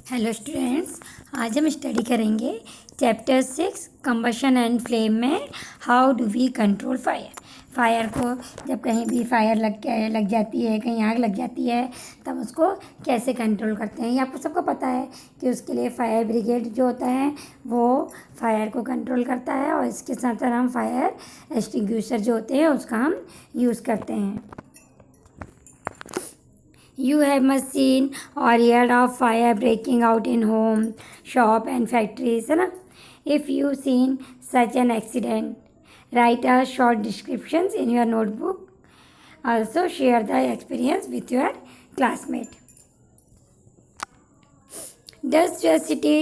Hello students, आज हम study करेंगे चैप्टर 6 कंबशन एंड फ्लेम में how do we control fire. Fire को जब कहीं भी फायर लग जाती है, कहीं आग लग जाती है, तब उसको कैसे कंट्रोल करते हैं। ये आपको सबको पता है कि उसके लिए फायर ब्रिगेड जो होता है वो फायर को कंट्रोल करता है, और इसके साथ साथ हम फायर एक्सटिंग्विशर जो होते हैं उसका हम यूज़ करते हैं। You have must seen or heard of fire breaking out in home, shop and factories, है ना। If you seen such an accident, write a short descriptions in your notebook. Also share the experience with your classmate. Does your city,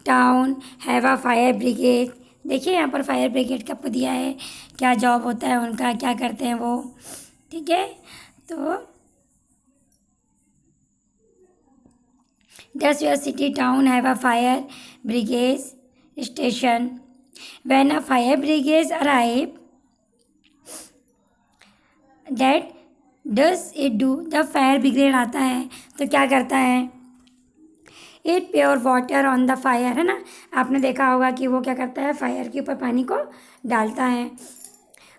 town have a fire brigade? देखिए यहाँ पर fire brigade का आपको दिया है, क्या जॉब होता है उनका, क्या करते हैं वो। ठीक है, तो does your city town have a fire brigade station? When a fire brigade arrive, that does it do? जब फायर ब्रिगेड आता है तो क्या करता है? It pure water on the fire, है ना। आपने देखा होगा कि वो क्या करता है, फायर के ऊपर पानी को डालता है।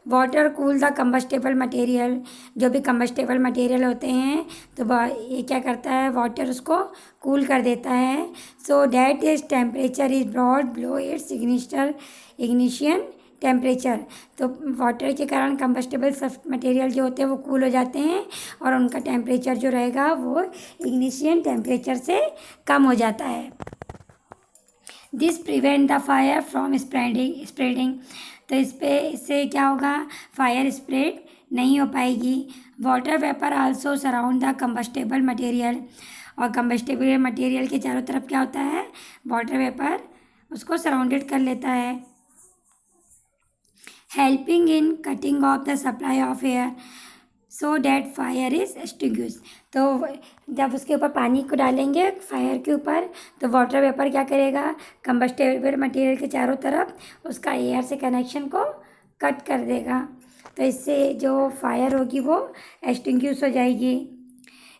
Water cool the combustible material, जो भी कंबस्टेबल मटेरियल होते हैं तो ये क्या करता है, वाटर उसको कूल कर देता है। So that is temperature is brought below its ignition temperature. तो वाटर के कारण कंबस्टेबल मटेरियल जो होते हैं वो कूल हो जाते हैं, और उनका टेम्परेचर जो रहेगा वो इग्निशियन टेम्परेचर से कम हो जाता है। This prevent the fire from spreading. तो इससे क्या होगा, फायर स्प्रेड नहीं हो पाएगी। Water vapour also surround the combustible material, और कंबस्टेबल मटेरियल के चारों तरफ क्या होता है, वाटर वेपर उसको सराउंडेड कर लेता है। Helping in cutting of the supply of air so that fire is extinguish. तो जब उसके ऊपर पानी को डालेंगे फायर के ऊपर, तो वाटर वेपर क्या करेगा, कंबस्टेबल मटेरियल के चारों तरफ उसका एयर से कनेक्शन को कट कर देगा। तो इससे जो फायर होगी वो एक्सटिंग्विश हो जाएगी।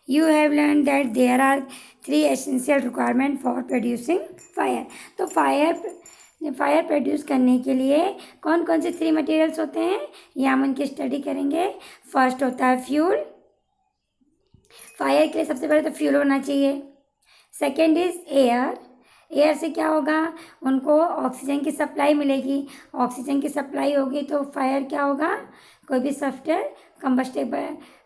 You have learn that there are 3 essential requirement for producing fire. तो फायर प्रोड्यूस करने के लिए कौन कौन से 3 मटेरियल्स होते हैं, ये हम उनकी स्टडी करेंगे। फर्स्ट होता है फ्यूल। फायर के लिए सबसे पहले तो फ्यूल होना चाहिए। Second is air. एयर से क्या होगा, उनको ऑक्सीजन की सप्लाई मिलेगी। ऑक्सीजन की सप्लाई होगी तो फायर क्या होगा, कोई भी सब्सटेंस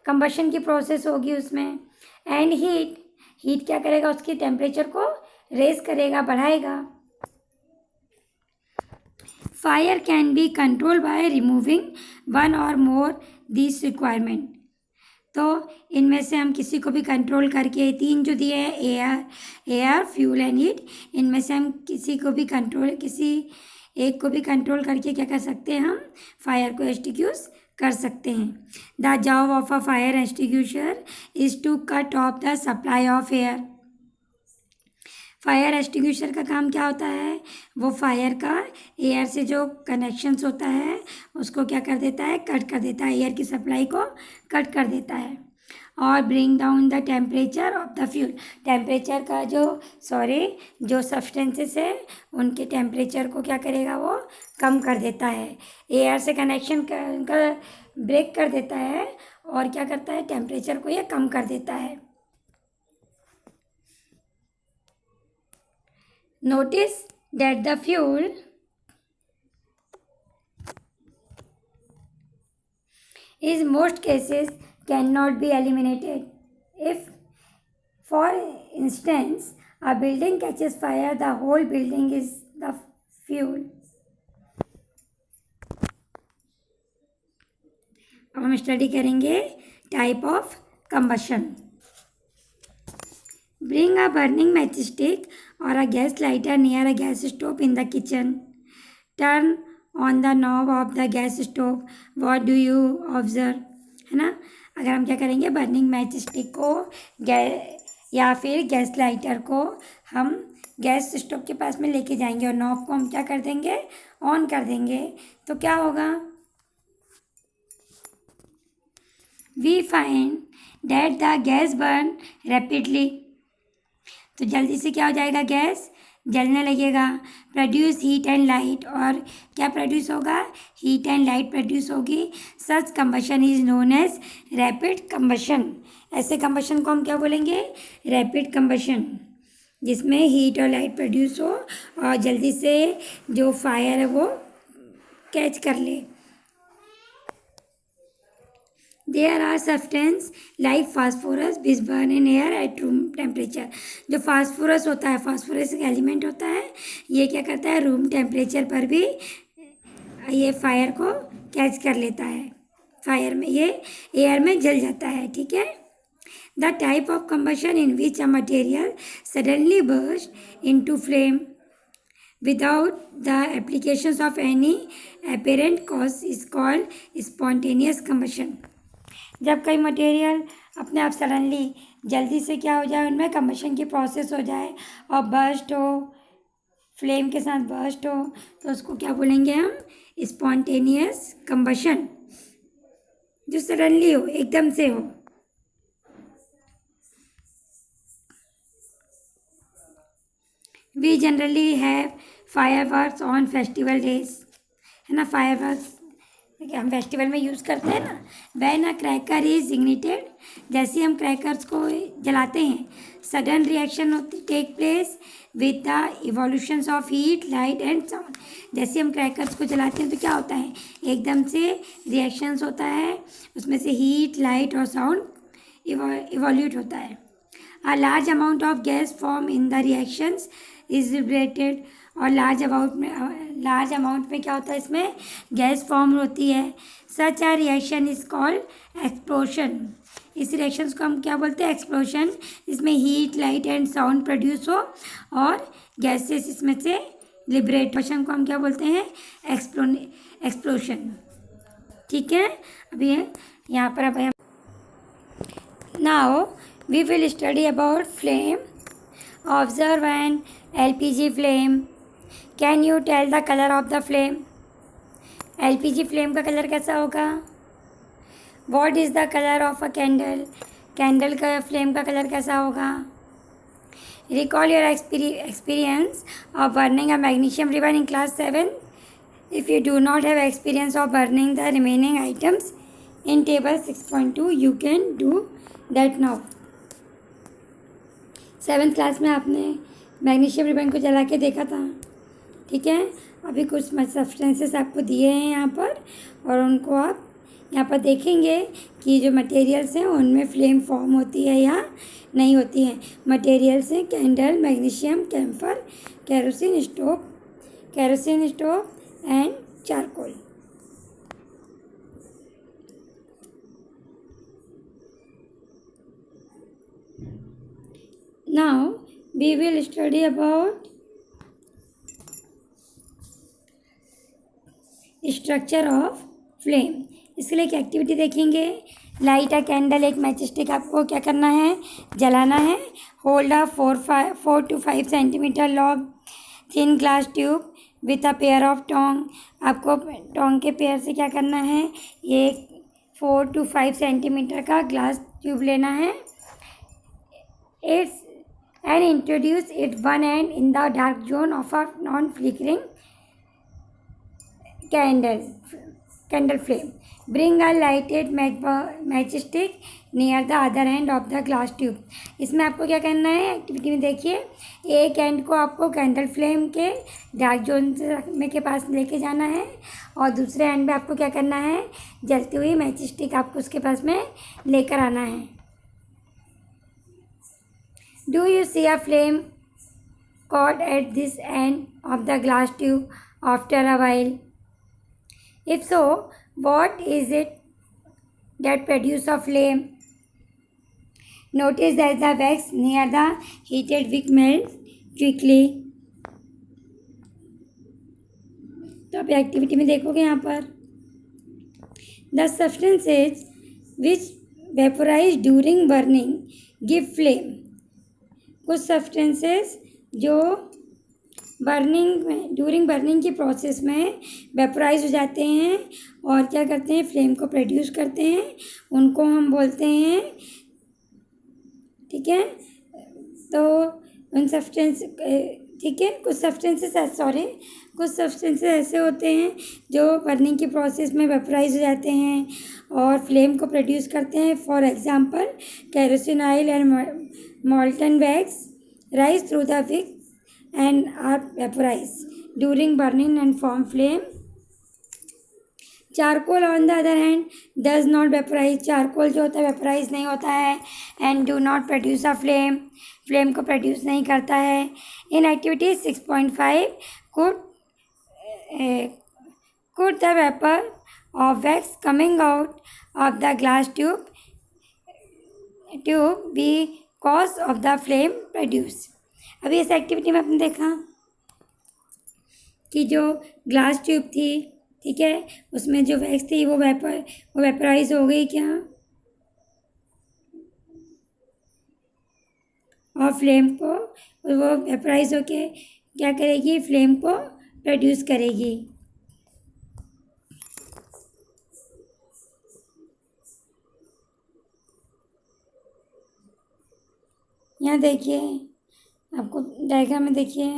कंबशन की प्रोसेस होगी उसमें। एंड हीट क्या करेगा, उसकी टेम्परेचर को रेज करेगा, बढ़ाएगा। Fire can be control by removing one और मोर दिस रिक्वायरमेंट। तो इनमें से हम किसी को भी कंट्रोल करके, 3 जो दिए हैं, एयर फ्यूल एंड हीट, इनमें से हम किसी एक को भी कंट्रोल करके क्या कर सकते हैं, हम फायर को एक्सटिंग्विश कर सकते हैं। The job of a fire extinguisher is to cut off the supply of air. Fire extinguisher का काम क्या होता है, वो फायर का एयर से जो कनेक्शंस होता है उसको क्या कर देता है, कट कर देता है, एयर की सप्लाई को कट कर देता है। और bring down the temperature of the fuel. Temperature का जो सब्सटेंसेस है उनके टेम्परेचर को क्या करेगा, वो कम कर देता है। एयर से कनेक्शन का ब्रेक कर देता है, और क्या करता है, टेम्परेचर को ये कम कर देता है। Notice that the fuel in most cases cannot be eliminated. If, for instance, a building catches fire, the whole building is the fuel. अब हम स्टडी करेंगे type of combustion. Bring a burning matchstick or a gas lighter near a gas stove in the kitchen. Turn on the knob of the gas stove. What do you observe? है ना। अगर हम क्या करेंगे, burning match stick को या फिर gas lighter को हम गैस स्टोव के पास में लेके जाएंगे, और नॉब को हम क्या कर देंगे, ऑन कर देंगे, तो क्या होगा, we find that the gas burn rapidly. तो जल्दी से क्या हो जाएगा, गैस जलने लगेगा। प्रोड्यूस हीट एंड लाइट, और क्या प्रोड्यूस होगा, हीट एंड लाइट प्रोड्यूस होगी। सच combustion is known as rapid combustion. ऐसे कंबशन को हम क्या बोलेंगे, रैपिड कंबशन, जिसमें हीट और लाइट प्रोड्यूस हो और जल्दी से जो फायर है वो कैच कर ले। There are substance like phosphorus which burn in air at room temperature. जो फास्फोरस होता है, फास्फोरस एक एलिमेंट होता है, ये क्या करता है, रूम टेम्परेचर पर भी ये फायर को कैच कर लेता है। फायर में ये एयर में जल जाता है, ठीक है। The type of combustion in which a material suddenly burst into flame without the applications of any apparent cause is called spontaneous combustion। जब कोई मटेरियल अपने आप सडनली जल्दी से क्या हो जाए, उनमें कंबशन की प्रोसेस हो जाए और बर्स्ट हो, फ्लेम के साथ बर्स्ट हो, तो उसको क्या बोलेंगे हम, स्पॉन्टेनियस कंबशन। जो सडनली हो, एकदम से हो। We generally have fireworks on festival days, है ना, फायरवर्क्स हम फेस्टिवल में यूज़ करते हैं ना। When a cracker is ignited, जैसे हम क्रैकर्स को जलाते हैं, सडन रिएक्शन होती take place with the evolutions of heat light and sound. जैसे हम क्रैकर्स को जलाते हैं तो क्या होता है, एकदम से रिएक्शंस होता है, उसमें से हीट लाइट और साउंड इवोल्यूट होता है। A large amount of gas form in the reactions is liberated, और लार्ज अमाउंट में क्या होता है, इसमें गैस फॉर्म होती है। सच आ रिएक्शन इज कॉल्ड एक्सप्लोशन। इस रिएक्शंस को हम क्या बोलते हैं, एक्सप्लोशन। इसमें heat light and sound produce हो और गैसेस इसमें से लिबरेट, को हम क्या बोलते हैं, एक्सप्लोशन, ठीक है। अभी यहाँ पर अब now we will study about flame. Observe an LPG flame. Can you tell the color of the flame? LPG flame का कलर कैसा होगा? What is the color of a candle? Candle का फ्लेम का कलर कैसा होगा? Recall your experience of burning a magnesium ribbon in class 7. If you do not have experience of burning the remaining items in table 6.2, you can do that now. 7th class में आपने magnesium ribbon को जला के देखा था, ठीक है। अभी कुछ सब्सटेंसेस आपको दिए हैं यहाँ पर, और उनको आप यहाँ पर देखेंगे कि जो मटेरियल्स हैं उनमें फ्लेम फॉर्म होती है या नहीं होती है। मटेरियल्स हैं candle, magnesium, camphor, kerosene stove and charcoal. Now we will study about structure of flame. इसके लिए एक एक्टिविटी देखेंगे। लाइट अ कैंडल, एक मैच स्टिक आपको क्या करना है, जलाना है। Hold a 4 to 5 centimetre long thin glass tube with a pair of tong. आपको टोंग के पेयर से क्या करना है, ये 4 to 5 सेंटीमीटर का ग्लास ट्यूब लेना है। It's and introduce it one end in the dark zone of a non-flickering candle flame. Bring a lighted matchstick near the other end of the glass tube. इसमें आपको क्या करना है, activity में देखिए, एक एंड को आपको कैंडल फ्लेम के डार्क जोन में के पास लेके जाना है, और दूसरे एंड में आपको क्या करना है, जलती हुई मैच स्टिक आपको उसके पास में लेकर आना है। Do you see a flame caught at this end of the glass tube after a while? If so, what is it that produces a flame? Notice that the wax near the heated wick melts quickly. तो आप activity में देखोगे यहाँ पर, the substances which vaporize during burning give flame. कुछ substances जो during burning की process में वेपराइज हो जाते हैं और क्या करते हैं, फ्लेम को प्रोड्यूस करते हैं, उनको हम बोलते हैं, ठीक है। तो उन सब्सटेंस ठीक है, कुछ सब्सटेंसेस ऐसे होते हैं जो बर्निंग की प्रोसेस में वेपराइज हो जाते हैं और फ्लेम को प्रोड्यूस करते हैं। For example kerosene oil and molten wax rise through the wicks and are vaporized during burning and form flame. Charcoal on the other hand does not vaporise, charcoal जो होता है वेपराइज नहीं होता है and do not produce a flame, flame को produce नहीं करता है। In activity 6.5 could the vapor of wax coming out of the glass tube be cause of the flame produced। अभी इस एक्टिविटी में आपने देखा कि जो ग्लास ट्यूब थी, ठीक है, उसमें जो वैक्स थी वो वेपराइज हो गई क्या, और फ्लेम को वो वेपराइज होके क्या करेगी, फ्लेम को प्रोड्यूस करेगी। यहाँ देखिए, आपको डायग्राम में देखिए,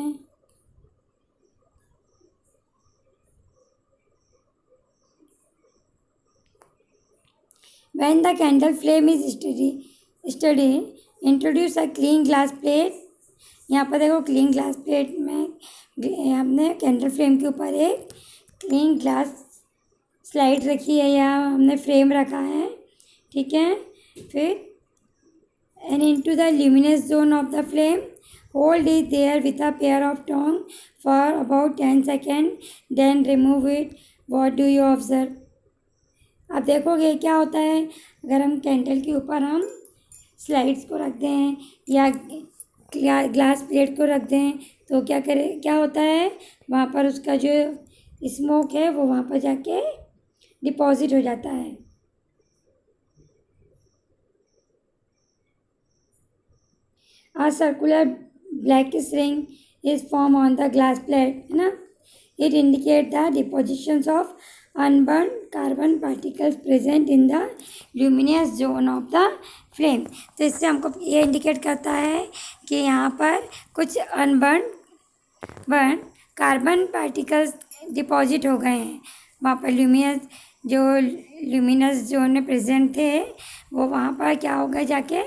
when the candle flame is steady introduce a clean glass plate। यहाँ पर देखो क्लीन ग्लास प्लेट में हमने कैंडल फ्लेम के ऊपर एक क्लीन ग्लास स्लाइड रखी है या हमने फ्रेम रखा है, ठीक है। फिर and into the luminous zone of the flame hold it there with a pair of tongs for about 10 seconds then remove it। what do you observe। अब देखोगे क्या होता है, अगर हम कैंडल के ऊपर हम स्लाइड्स को रख दें या ग्लास प्लेट को रख दें तो क्या होता है, वहाँ पर उसका जो स्मोक है वो वहाँ पर जाके डिपॉजिट हो जाता है। A circular blackish ring is formed on the glass plate, है ना। It indicates the depositions of unburned carbon particles present in the luminous zone of the flame। तो इससे हमको ये इंडिकेट करता है कि यहाँ पर कुछ अनबर्न कार्बन पार्टिकल्स डिपॉजिट हो गए हैं, वहाँ पर ल्यूमिनस जोन में प्रेजेंट थे वो वहाँ पर क्या हो गए, जाके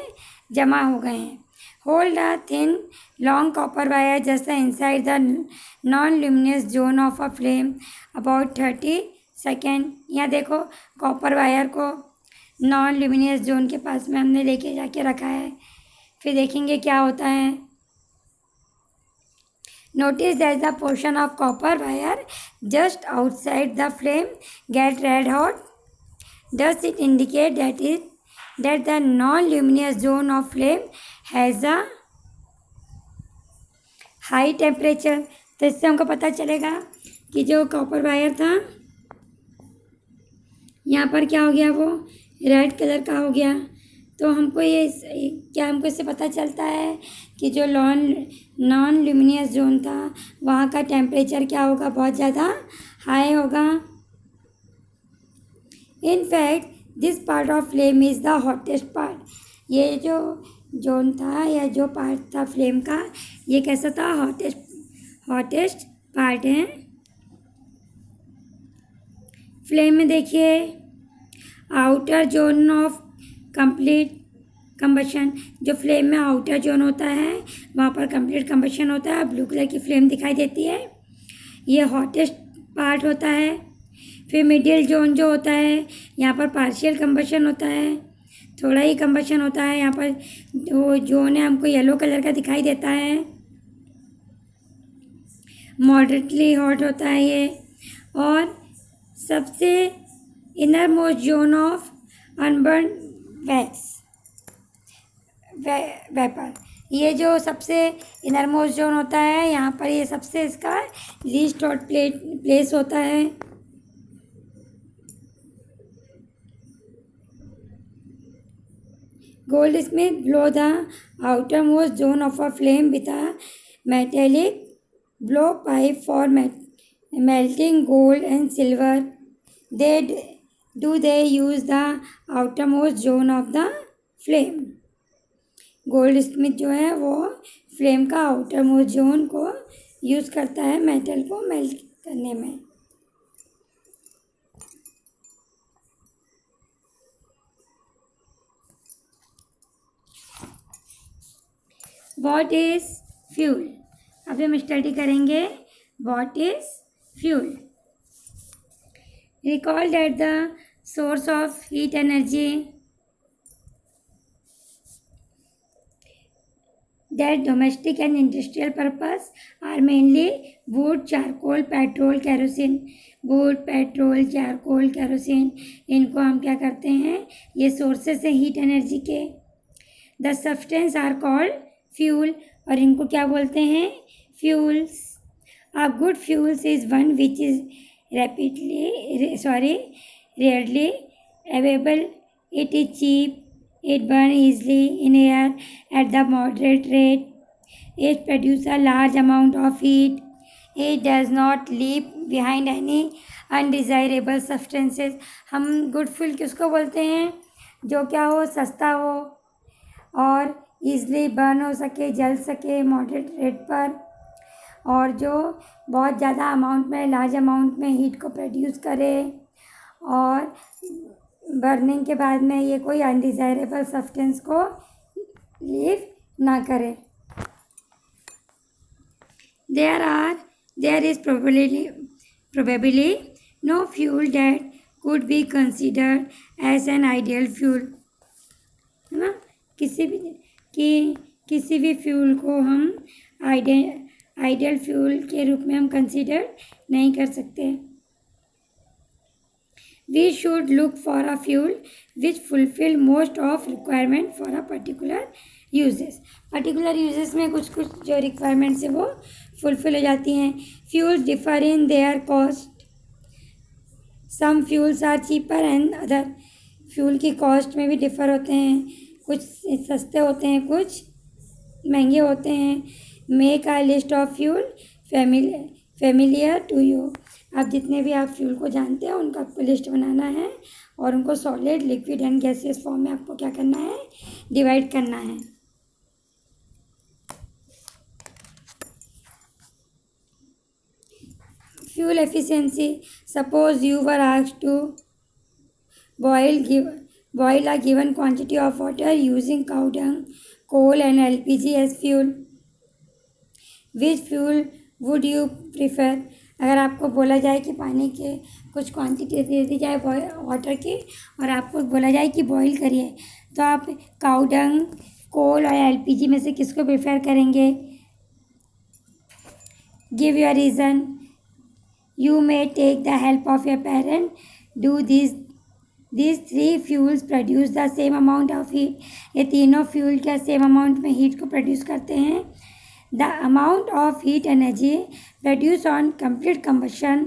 जमा हो गए हैं। Hold a thin, long copper wire just inside the non-luminous zone of a flame about 30 second. यहाँ देखो कॉपर वायर को नॉन ल्यूमिनियस जोन के पास में हमने लेके जाके रखा है, फिर देखेंगे क्या होता है। Notice that the portion of copper wire just outside the flame get red hot. Does it indicate that the non-luminous zone of flame has a high temperature। तो इससे हमको पता चलेगा कि जो कॉपर वायर था यहाँ पर क्या हो गया, वो रेड कलर का हो गया। तो हमको हमको इससे पता चलता है कि जो नॉन ल्यूमिनियस जोन था वहाँ का टेम्परेचर क्या होगा, बहुत ज़्यादा हाई होगा। In fact this part of flame is the hottest part. ये जो जोन था या जो पार्ट था फ्लेम का, ये कैसा था, हॉटेस्ट पार्ट है। फ्लेम में देखिए outer zone of complete combustion, जो फ्लेम में आउटर जोन होता है वहाँ पर कंप्लीट कंबशन होता है, ब्लू कलर की फ्लेम दिखाई देती है, ये हॉटेस्ट पार्ट होता है। फिर मिडिल जोन जो होता है यहाँ पर पार्शियल कंबशन होता है, थोड़ा ही कंबशन होता है। यहाँ पर वो जोन है हमको येलो कलर का दिखाई देता है, मॉडरेटली हॉट होता है ये। और सबसे inner most zone of unburn wax vapour, ये जो सबसे इनर मोस्ट जोन होता है यहाँ पर ये सबसे इसका लीस्ट हॉट प्लेस होता है। Goldsmith blow the outermost zone of a flame with a metallic blowpipe for melting gold and silver। They use the outermost zone of the flame। Gold Smith जो है वो फ्लेम का outer most zone को use करता है metal को melt करने में। What is fuel? अभी हम स्टडी करेंगे what is fuel. Recall that the source of heat energy that domestic and industrial purpose are mainly wood, charcoal, petrol, kerosene. wood, petrol, charcoal, kerosene, इनको हम क्या करते हैं, ये सोर्सेस है हीट एनर्जी के। The substance are called fuel, और इनको क्या बोलते हैं, fuels. A good fuels is one which is rarely available, it is cheap, it burns easily in air at the moderate rate, it produces a large amount of heat, it does not leave behind any undesirable substances. हम good fuel किसको बोलते हैं, जो क्या हो, सस्ता हो और ईज़िली बर्न हो सके, जल सके मॉडरेट रेट पर, और जो बहुत ज़्यादा अमाउंट में, लार्ज अमाउंट में हीट को प्रोड्यूस करे, और बर्निंग के बाद में ये कोई अनडिज़ायरेबल सब्सटेंस को लीव ना करे। There is probably no fuel that could be considered as an ideal fuel, है ना, किसी भी फ्यूल को हम आइडियल फ्यूल के रूप में हम कंसिडर नहीं कर सकते। We should look for a fuel which fulfill most of requirement for a particular uses. Particular uses में कुछ जो requirements है वो fulfill हो जाती हैं। Fuels differ in their cost. Some fuels are cheaper and other fuel की cost में भी differ होते हैं, कुछ सस्ते होते हैं, कुछ महंगे होते हैं। Make a list of fuel familiar to you. आप जितने भी आप फ्यूल को जानते हैं उनका आपको लिस्ट बनाना है, और उनको solid, liquid and gaseous form में आपको क्या करना है, डिवाइड करना है। Fuel efficiency, suppose you were asked to boil a given quantity of water using cow dung, coal and LPG as fuel. Which fuel would you prefer? अगर आपको बोला जाए कि पानी के कुछ क्वांटिटी दे दी जाए वाटर की, और आपको बोला जाए कि बॉईल करिए, तो आप काऊ डंग, कोल और एलपीजी में से किसको प्रेफर करेंगे? Give your reason. You may take the help of your parent. Do these three fuels produce the same amount of heat. ये तीनों फ्यूल क्या सेम अमाउंट में हीट को प्रोड्यूस करते हैं? The amount of heat energy produced on complete combustion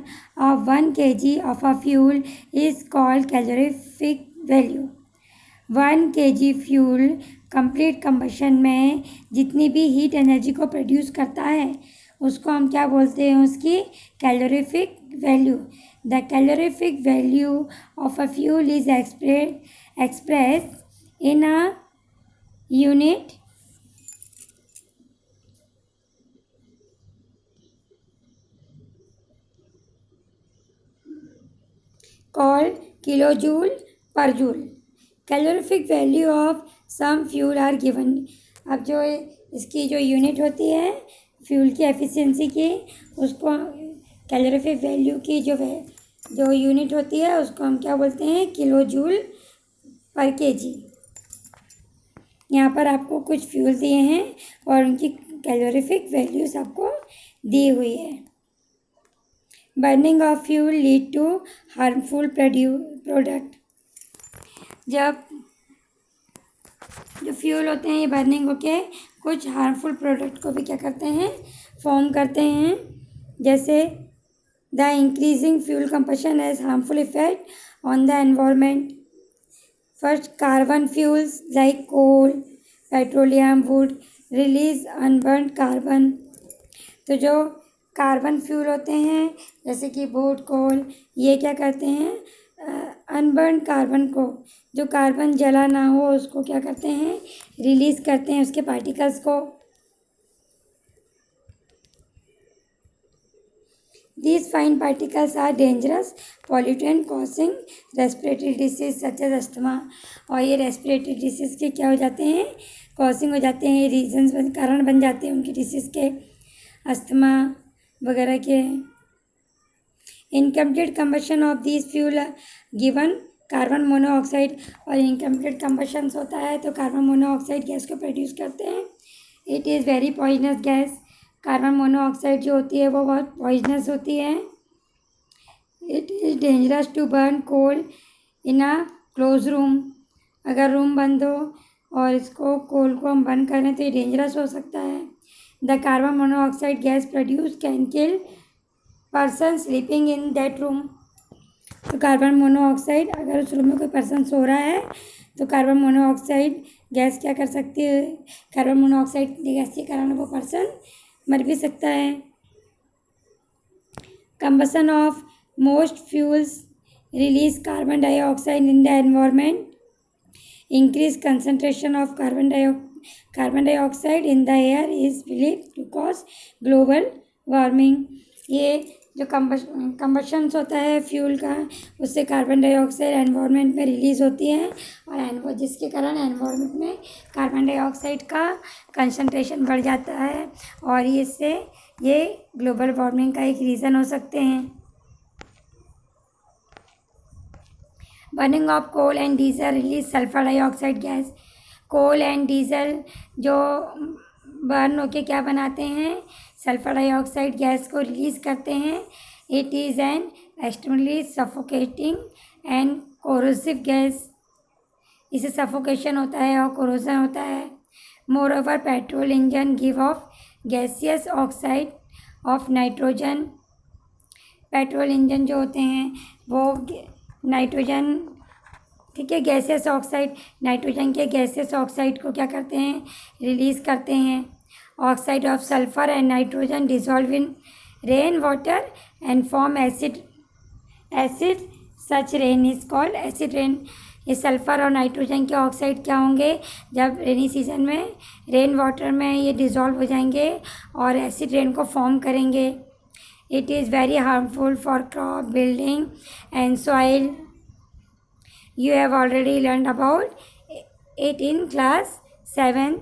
of 1 kg of a fuel is called calorific value. 1 kg fuel complete combustion में जितनी भी हीट एनर्जी को प्रोड्यूस करता है उसको हम क्या बोलते हैं, उसकी calorific value. The calorific value of a fuel is express in a unit called kilojoule per joule. Calorific value of some fuel are given. अब जो इसकी जो यूनिट होती है फ्यूल की एफिशिएंसी की, उसको कैलोरीफिक वैल्यू की जो यूनिट होती है उसको हम क्या बोलते हैं, किलो जूल पर केजी। यहाँ पर आपको कुछ फ्यूल दिए हैं और उनकी कैलोरीफिक वैल्यूज आपको दी हुई है। Burning of fuel lead to harmful product. जब जो फ्यूल होते हैं ये बर्निंग होके कुछ हार्मफुल प्रोडक्ट को भी क्या करते हैं, फॉर्म करते हैं, जैसे the increasing fuel combustion has harmful effect on the environment. First, carbon fuels like coal, petroleum, wood release unburnt carbon. तो जो कार्बन फ्यूल होते हैं जैसे कि वुड, कोल, ये क्या करते हैं, अनबर्न कार्बन को, जो कार्बन जला ना हो उसको क्या करते हैं, रिलीज़ करते हैं, उसके पार्टिकल्स को। These fine particles are dangerous pollutant causing respiratory disease such as asthma. और ये रेस्पिरेटरी डिसीज़ के क्या हो जाते हैं, कॉजिंग हो जाते हैं, रीजन्स कारण बन जाते हैं उनकी डिसीज़ के, अस्थमा वगैरह के. Incomplete combustion of this fuel given carbon monoxide. और इनकम्प्लीट कंबशन होता है तो कार्बन मोनोऑक्साइड गैस को प्रोड्यूस करते हैं. It is very poisonous gas. Carbon monoxide जो होती है वो बहुत पॉइजनस होती है. It is dangerous to burn coal in a close room. अगर रूम बंद हो और इसको कोल को हम बंद करें तो ये डेंजरस हो सकता है. The carbon monoxide gas produce can kill person sleeping in that room. तो कार्बन मोनोऑक्साइड, अगर उस रूम में कोई पर्सन सो रहा है तो कार्बन मोनोऑक्साइड गैस क्या कर सकती है, कार्बन मोनोऑक्साइड गैस के कारण वो पर्सन मर भी सकता है. Combustion of most fuels release carbon dioxide in the environment. Increase concentration of carbon dioxide in the air is believed to cause global warming. ये जो कंबशंस होता है फ्यूल का, उससे कार्बन डाइऑक्साइड एनवायरनमेंट में रिलीज़ होती है और जिसके कारण एनवायरनमेंट में कार्बन डाइऑक्साइड का कंसंट्रेशन बढ़ जाता है और इससे ये ग्लोबल वार्मिंग का एक रीज़न हो सकते हैं. Burning of coal and diesel release sulphur dioxide gas. Coal and diesel जो बर्न होके क्या बनाते हैं, सल्फर डाइऑक्साइड गैस को रिलीज़ करते हैं. It is an extremely suffocating and corrosive gas. इसे सफोकेशन होता है और कोरोजन होता है. Moreover petrol engine give off gaseous oxide of nitrogen. Petrol engine जो होते हैं वो नाइट्रोजन, ठीक है, गैसियस ऑक्साइड, नाइट्रोजन के गैसियस ऑक्साइड को क्या करते हैं, रिलीज़ करते हैं. Oxide of sulphur and nitrogen dissolve in rain water and form acid. Such rain is called acid rain. ये सल्फर और नाइट्रोजन के ऑक्साइड क्या होंगे, जब रेनी सीजन में रेन वाटर में ये डिज़ोल्व हो जाएंगे और एसिड रेन को फॉर्म करेंगे. It is very harmful for crop building and soil. You have already learned about it in class 7.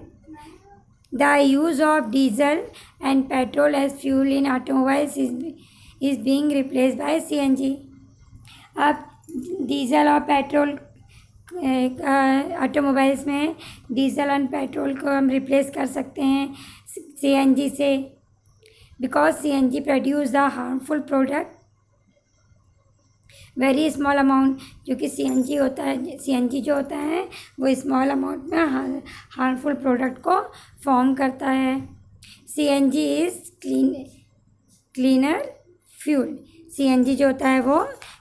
The use of diesel and petrol as fuel in automobiles is being replaced by CNG. अब diesel और petrol automobiles में diesel और petrol को हम replace कर सकते हैं CNG से, because CNG produce the harmful product very small amount. क्योंकि CNG होता है, CNG जो होता है वो स्मॉल अमाउंट में हार्मफुल प्रोडक्ट को फॉर्म करता है. CNG is cleaner fuel. CNG जो होता है वो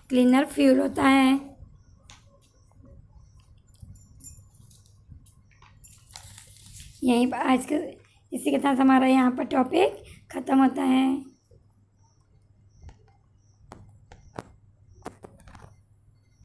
क्लीनर फ्यूल होता है. यहीं पर आज के इसी के साथ हमारा यहाँ पर टॉपिक ख़त्म होता है.